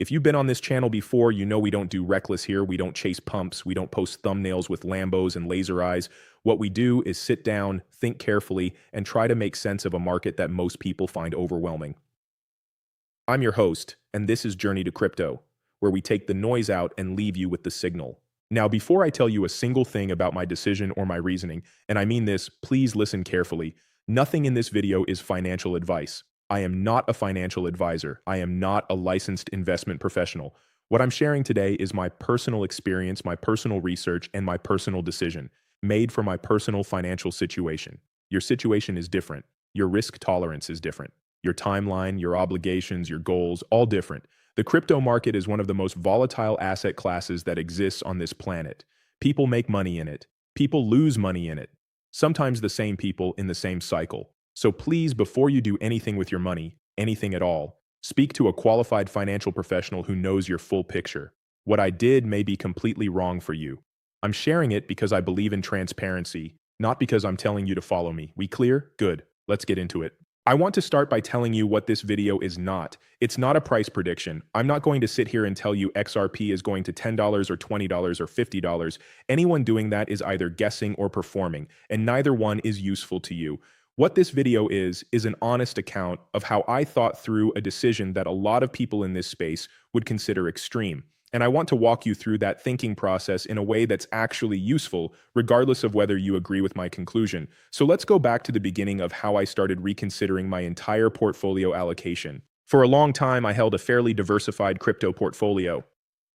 If you've been on this channel before, you know we don't do reckless here. We don't chase pumps. We don't post thumbnails with Lambos and laser eyes. What we do is sit down, think carefully, and try to make sense of a market that most people find overwhelming. I'm your host, and this is Journey to Crypto, where we take the noise out and leave you with the signal. Now, before I tell you a single thing about my decision or my reasoning, and I mean this, please listen carefully. Nothing in this video is financial advice. I am not a financial advisor. I am not a licensed investment professional. What I'm sharing today is my personal experience, my personal research, and my personal decision, made for my personal financial situation. Your situation is different. Your risk tolerance is different. Your timeline, your obligations, your goals, all different. The crypto market is one of the most volatile asset classes that exists on this planet. People make money in it. People lose money in it. Sometimes the same people in the same cycle. So please, before you do anything with your money, anything at all, speak to a qualified financial professional who knows your full picture. What I did may be completely wrong for you. I'm sharing it because I believe in transparency, not because I'm telling you to follow me. We clear? Good. Let's get into it. I want to start by telling you what this video is not. It's not a price prediction. I'm not going to sit here and tell you XRP is going to $10 or $20 or $50. Anyone doing that is either guessing or performing, and neither one is useful to you. What this video is an honest account of how I thought through a decision that a lot of people in this space would consider extreme. And I want to walk you through that thinking process in a way that's actually useful, regardless of whether you agree with my conclusion. So let's go back to the beginning of how I started reconsidering my entire portfolio allocation. For a long time, I held a fairly diversified crypto portfolio.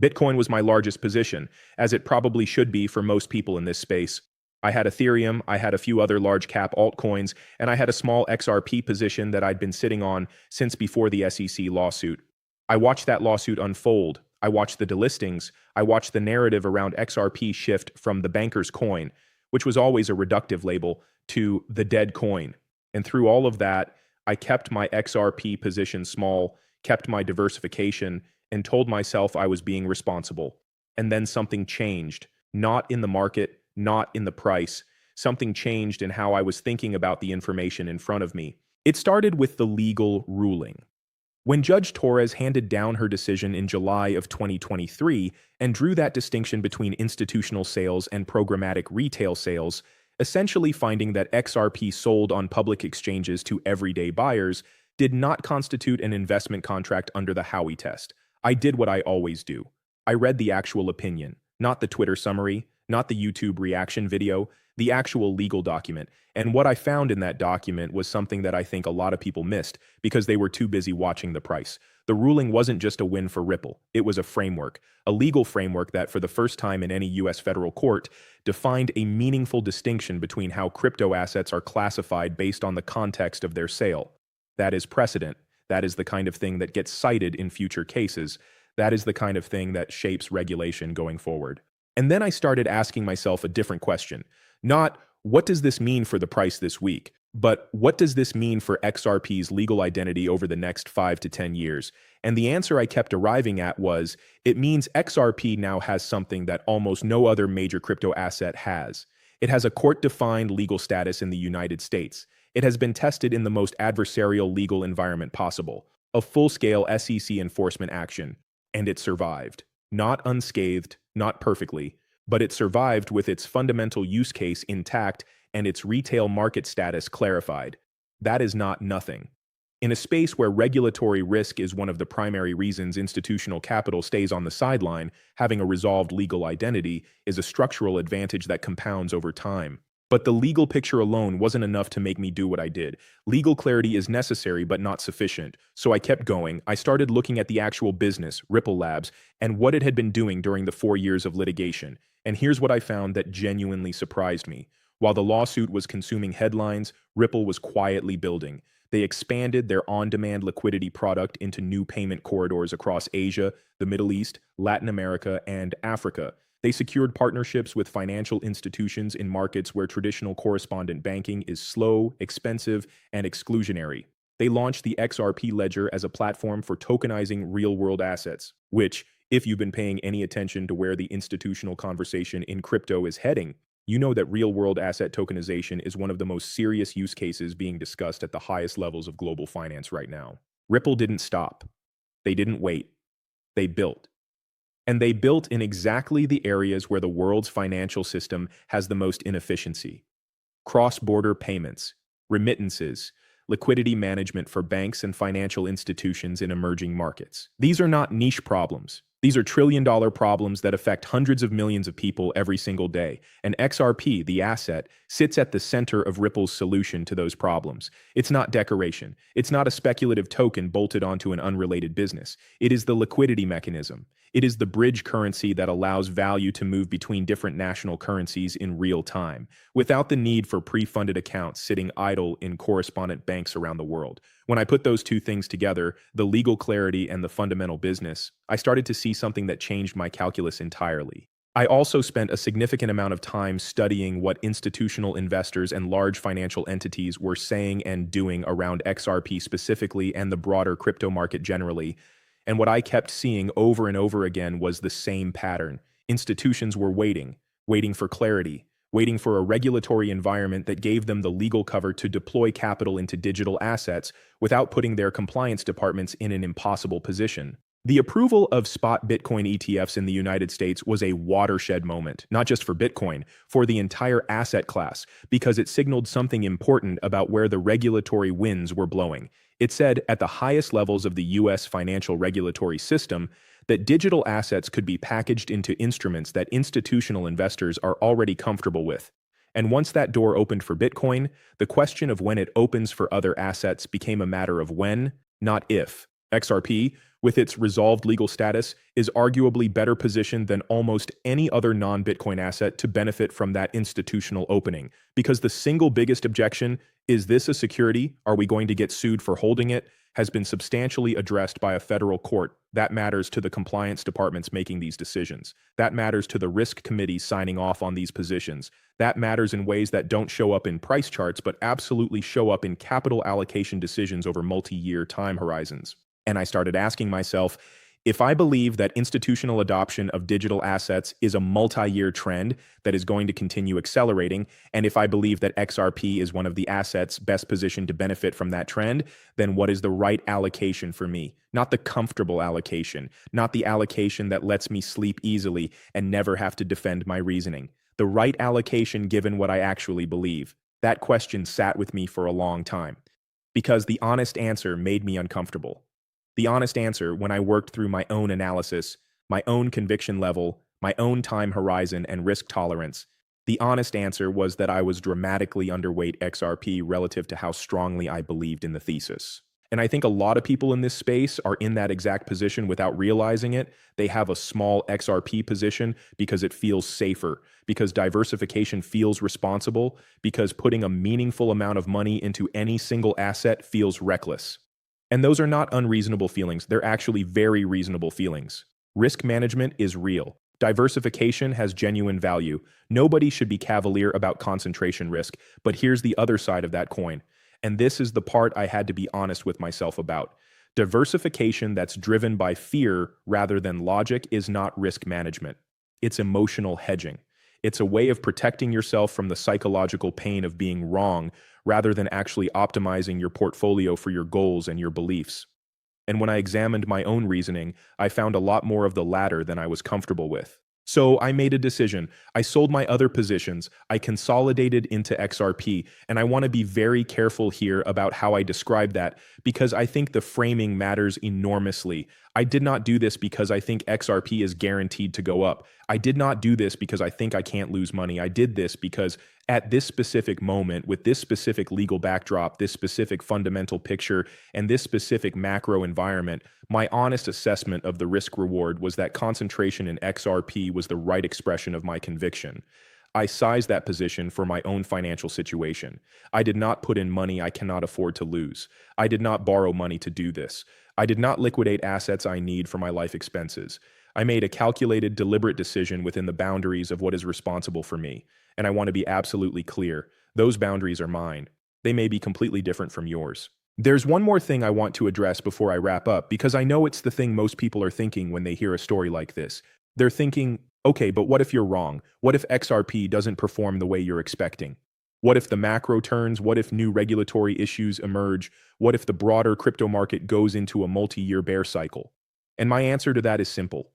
Bitcoin was my largest position, as it probably should be for most people in this space. I had Ethereum, I had a few other large cap altcoins, and I had a small XRP position that I'd been sitting on since before the SEC lawsuit. I watched that lawsuit unfold. I watched the delistings. I watched the narrative around XRP shift from the banker's coin, which was always a reductive label, to the dead coin. And through all of that, I kept my XRP position small, kept my diversification, and told myself I was being responsible. And then something changed, not in the market, not in the price. Something changed in how I was thinking about the information in front of me. It started with the legal ruling. When Judge Torres handed down her decision in July of 2023 and drew that distinction between institutional sales and programmatic retail sales, essentially finding that XRP sold on public exchanges to everyday buyers did not constitute an investment contract under the Howey test, I did what I always do. I read the actual opinion, not the Twitter summary, not the YouTube reaction video, the actual legal document. And what I found in that document was something that I think a lot of people missed because they were too busy watching the price. The ruling wasn't just a win for Ripple. It was a framework, a legal framework that, for the first time in any U.S. federal court, defined a meaningful distinction between how crypto assets are classified based on the context of their sale. That is precedent. That is the kind of thing that gets cited in future cases. That is the kind of thing that shapes regulation going forward. And then I started asking myself a different question. Not, what does this mean for the price this week? But what does this mean for XRP's legal identity over the next 5 to 10 years? And the answer I kept arriving at was, it means XRP now has something that almost no other major crypto asset has. It has a court-defined legal status in the United States. It has been tested in the most adversarial legal environment possible, a full-scale SEC enforcement action, and it survived. Not unscathed, not perfectly, but it survived with its fundamental use case intact and its retail market status clarified. That is not nothing. In a space where regulatory risk is one of the primary reasons institutional capital stays on the sideline, having a resolved legal identity is a structural advantage that compounds over time. But the legal picture alone wasn't enough to make me do what I did. Legal clarity is necessary but not sufficient. So I kept going. I started looking at the actual business, Ripple Labs, and what it had been doing during the 4 years of litigation. And here's what I found that genuinely surprised me. While the lawsuit was consuming headlines, Ripple was quietly building. They expanded their on-demand liquidity product into new payment corridors across Asia, the Middle East, Latin America, and Africa. They secured partnerships with financial institutions in markets where traditional correspondent banking is slow, expensive, and exclusionary. They launched the XRP ledger as a platform for tokenizing real-world assets, which, if you've been paying any attention to where the institutional conversation in crypto is heading, you know that real-world asset tokenization is one of the most serious use cases being discussed at the highest levels of global finance right now. Ripple didn't stop. They didn't wait. They built. And they built in exactly the areas where the world's financial system has the most inefficiency: cross-border payments, remittances, liquidity management for banks and financial institutions in emerging markets. These are not niche problems. These are trillion-dollar problems that affect hundreds of millions of people every single day. And XRP, the asset, sits at the center of Ripple's solution to those problems. It's not decoration. It's not a speculative token bolted onto an unrelated business. It is the liquidity mechanism. It is the bridge currency that allows value to move between different national currencies in real time, without the need for pre-funded accounts sitting idle in correspondent banks around the world. When I put those two things together, the legal clarity and the fundamental business, I started to see something that changed my calculus entirely. I also spent a significant amount of time studying what institutional investors and large financial entities were saying and doing around XRP specifically and the broader crypto market generally. And what I kept seeing over and over again was the same pattern. Institutions were waiting for clarity, waiting for a regulatory environment that gave them the legal cover to deploy capital into digital assets without putting their compliance departments in an impossible position. The approval of spot Bitcoin ETFs in the United States was a watershed moment, not just for Bitcoin, for the entire asset class, because it signaled something important about where the regulatory winds were blowing. It said, at the highest levels of the US financial regulatory system, that digital assets could be packaged into instruments that institutional investors are already comfortable with. And once that door opened for Bitcoin, the question of when it opens for other assets became a matter of when, not if. XRP, with its resolved legal status, is arguably better positioned than almost any other non-Bitcoin asset to benefit from that institutional opening. Because the single biggest objection, is this a security? Are we going to get sued for holding it? Has been substantially addressed by a federal court. That matters to the compliance departments making these decisions. That matters to the risk committees signing off on these positions. That matters in ways that don't show up in price charts, but absolutely show up in capital allocation decisions over multi-year time horizons. And I started asking myself, if I believe that institutional adoption of digital assets is a multi-year trend that is going to continue accelerating, and if I believe that XRP is one of the assets best positioned to benefit from that trend, then what is the right allocation for me? Not the comfortable allocation, not the allocation that lets me sleep easily and never have to defend my reasoning. The right allocation given what I actually believe. That question sat with me for a long time, because the honest answer made me uncomfortable. The honest answer, when I worked through my own analysis, my own conviction level, my own time horizon and risk tolerance, the honest answer was that I was dramatically underweight XRP relative to how strongly I believed in the thesis. And I think a lot of people in this space are in that exact position without realizing it. They have a small XRP position because it feels safer, because diversification feels responsible, because putting a meaningful amount of money into any single asset feels reckless. And those are not unreasonable feelings. They're actually very reasonable feelings. Risk management is real. Diversification has genuine value. Nobody should be cavalier about concentration risk, but here's the other side of that coin. And this is the part I had to be honest with myself about. Diversification that's driven by fear rather than logic is not risk management. It's emotional hedging. It's a way of protecting yourself from the psychological pain of being wrong rather than actually optimizing your portfolio for your goals and your beliefs. And when I examined my own reasoning, I found a lot more of the latter than I was comfortable with. So I made a decision. I sold my other positions. I consolidated into XRP, and I want to be very careful here about how I describe that because I think the framing matters enormously. I did not do this because I think XRP is guaranteed to go up. I did not do this because I think I can't lose money. I did this because at this specific moment, with this specific legal backdrop, this specific fundamental picture, and this specific macro environment, my honest assessment of the risk reward was that concentration in XRP was the right expression of my conviction. I sized that position for my own financial situation. I did not put in money I cannot afford to lose. I did not borrow money to do this. I did not liquidate assets I need for my life expenses. I made a calculated, deliberate decision within the boundaries of what is responsible for me. And I want to be absolutely clear. Those boundaries are mine. They may be completely different from yours. There's one more thing I want to address before I wrap up, because I know it's the thing most people are thinking when they hear a story like this. They're thinking, okay, but what if you're wrong? What if XRP doesn't perform the way you're expecting? What if the macro turns? What if new regulatory issues emerge? What if the broader crypto market goes into a multi-year bear cycle? And my answer to that is simple.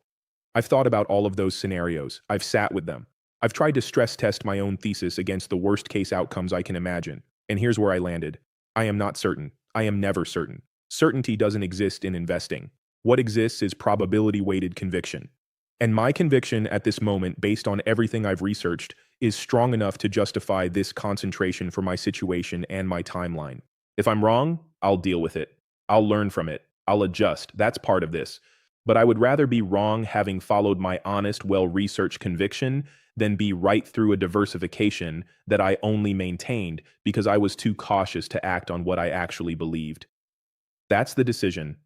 I've thought about all of those scenarios. I've sat with them. I've tried to stress test my own thesis against the worst case outcomes I can imagine. And here's where I landed. I am not certain. I am never certain. Certainty doesn't exist in investing. What exists is probability-weighted conviction. And my conviction at this moment, based on everything I've researched, is strong enough to justify this concentration for my situation and my timeline. If I'm wrong, I'll deal with it. I'll learn from it. I'll adjust. That's part of this. But I would rather be wrong having followed my honest, well-researched conviction than be right through a diversification that I only maintained because I was too cautious to act on what I actually believed. That's the decision.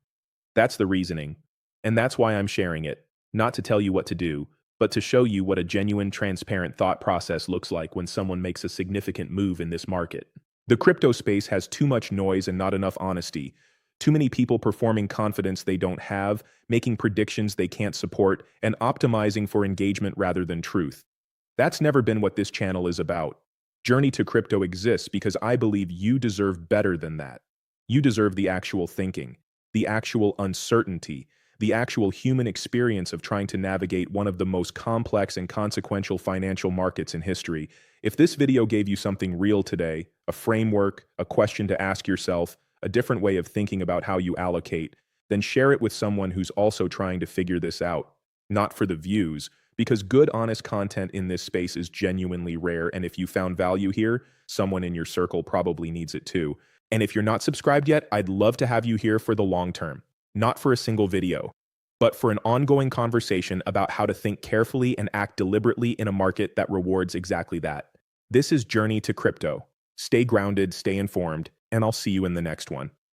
That's the reasoning. And that's why I'm sharing it. Not to tell you what to do, but to show you what a genuine, transparent thought process looks like when someone makes a significant move in this market. The crypto space has too much noise and not enough honesty. Too many people performing confidence they don't have, making predictions they can't support, and optimizing for engagement rather than truth. That's never been what this channel is about. Journey to Crypto exists because I believe you deserve better than that. You deserve the actual thinking, the actual uncertainty, the actual human experience of trying to navigate one of the most complex and consequential financial markets in history. If this video gave you something real today, a framework, a question to ask yourself, a different way of thinking about how you allocate, then share it with someone who's also trying to figure this out. Not for the views, because good, honest content in this space is genuinely rare, and if you found value here, someone in your circle probably needs it too. And if you're not subscribed yet, I'd love to have you here for the long term. Not for a single video, but for an ongoing conversation about how to think carefully and act deliberately in a market that rewards exactly that. This is Journey to Crypto. Stay grounded, stay informed, and I'll see you in the next one.